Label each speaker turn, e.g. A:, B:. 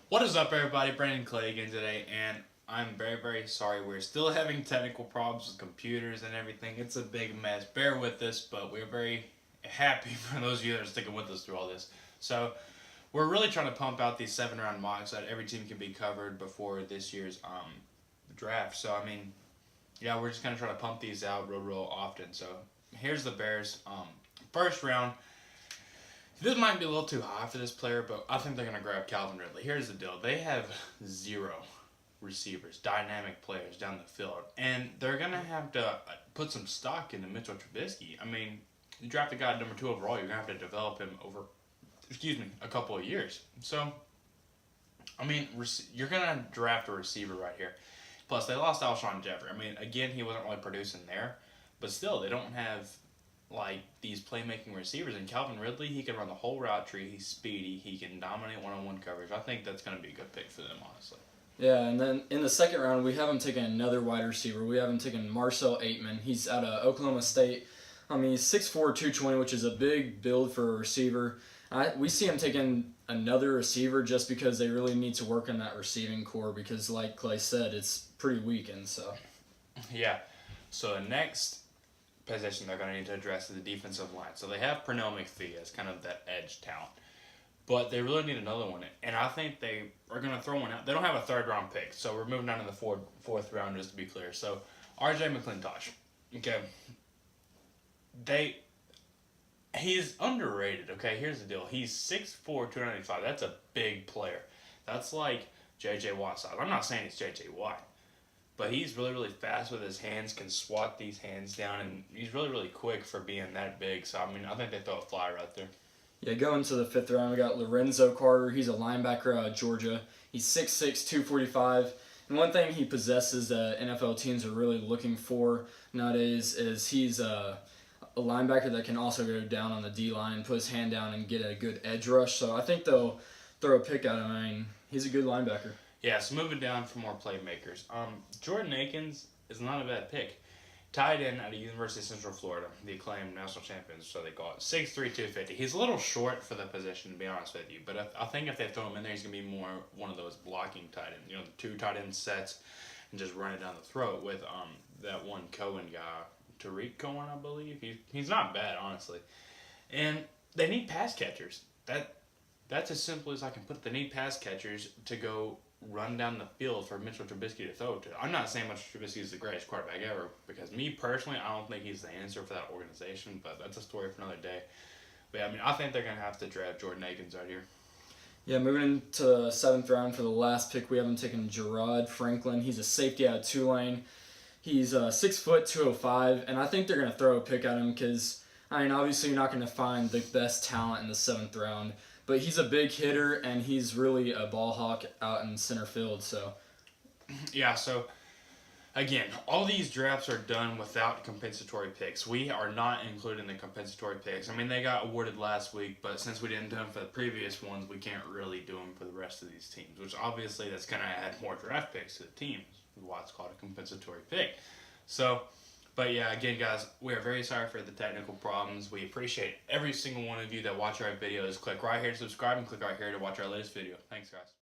A: What is up, everybody? Brandon Clay again today, and I'm very sorry. We're still having technical problems with computers and everything. It's a big mess. Bear with us, but we're very happy for those of you that are sticking with us through all this. So, we're really trying to pump out these 7-round mocks so that every team can be covered before this year's draft. So, I mean, yeah, we're just going to try to pump these out real often. So, here's the Bears. First round. This might be a little too high for this player, but I think they're going to grab Calvin Ridley. Here's the deal. They have 0 receivers, dynamic players down the field, and they're going to have to put some stock into Mitchell Trubisky. I mean, you draft a guy at number 2 overall, you're going to have to develop him over, a couple of years. So, I mean, you're going to draft a receiver right here. Plus, they lost Alshon Jeffrey. I mean, again, he wasn't really producing there, but still, they don't have like these playmaking receivers. And Calvin Ridley, he can run the whole route tree. He's speedy. He can dominate one-on-one coverage. I think that's going to be a good pick for them, honestly.
B: Yeah, and then in the second round, we haven't taken another wide receiver. We haven't taken Marcel Aitman. He's out of Oklahoma State. I mean, he's 6'4", 220, which is a big build for a receiver. We see him taking another receiver just because they really need to work on that receiving core because, like Clay said, it's pretty weakened. So.
A: Yeah. So the next position they're going to need to address is the defensive line. So they have Pernell McPhee as kind of that edge talent. But they really need another one. And I think they are going to throw one out. They don't have a third-round pick, so we're moving down to the fourth round, just to be clear. So R.J. McClintosh. Okay. He's underrated, okay? Here's the deal. He's 6'4", 295. That's a big player. That's like J.J. Watt size. I'm not saying it's J.J. Watt. But he's really fast with his hands, can swat these hands down, and he's really quick for being that big. So, I mean, I think they throw a fly right there.
B: Yeah, going to the fifth round, we got Lorenzo Carter. He's a linebacker out of Georgia. He's 6'6", 245. And one thing he possesses that NFL teams are really looking for nowadays is he's a linebacker that can also go down on the D-line, put his hand down, and get a good edge rush. So I think they'll throw a pick at him. I mean, he's a good linebacker.
A: Yeah, so moving down for more playmakers. Jordan Akins is not a bad pick. Tight end out of University of Central Florida, the acclaimed national champions, so they call it. 6'3", 250. He's a little short for the position, to be honest with you. But I think if they throw him in there, he's going to be more one of those blocking tight ends. You know, the 2 tight end sets and just run it down the throat with that one Cohen guy, Tariq Cohen, I believe. He's not bad, honestly. And they need pass catchers. That's as simple as I can put it. They need pass catchers to go run down the field for Mitchell Trubisky to throw to. I'm not saying Mitchell Trubisky is the greatest quarterback ever, because me personally, I don't think he's the answer for that organization, but that's a story for another day. But yeah, I mean, I think they're going to have to draft Jordan Akins out here.
B: Yeah, moving into the 7th round for the last pick, we haven't taken Gerard Franklin. He's a safety out of Tulane. He's 6 foot, 205, and I think they're going to throw a pick at him because, I mean, obviously you're not going to find the best talent in the 7th round. But he's a big hitter, and he's really a ball hawk out in center field. So,
A: yeah. So, again, all these drafts are done without compensatory picks. We are not including the compensatory picks. I mean, they got awarded last week, but since we didn't do them for the previous ones, we can't really do them for the rest of these teams. Which obviously that's going to add more draft picks to the teams. Why it's called a compensatory pick. So. But yeah, again, guys, we are very sorry for the technical problems. We appreciate every single one of you that watch our videos. Click right here to subscribe and click right here to watch our latest video. Thanks, guys.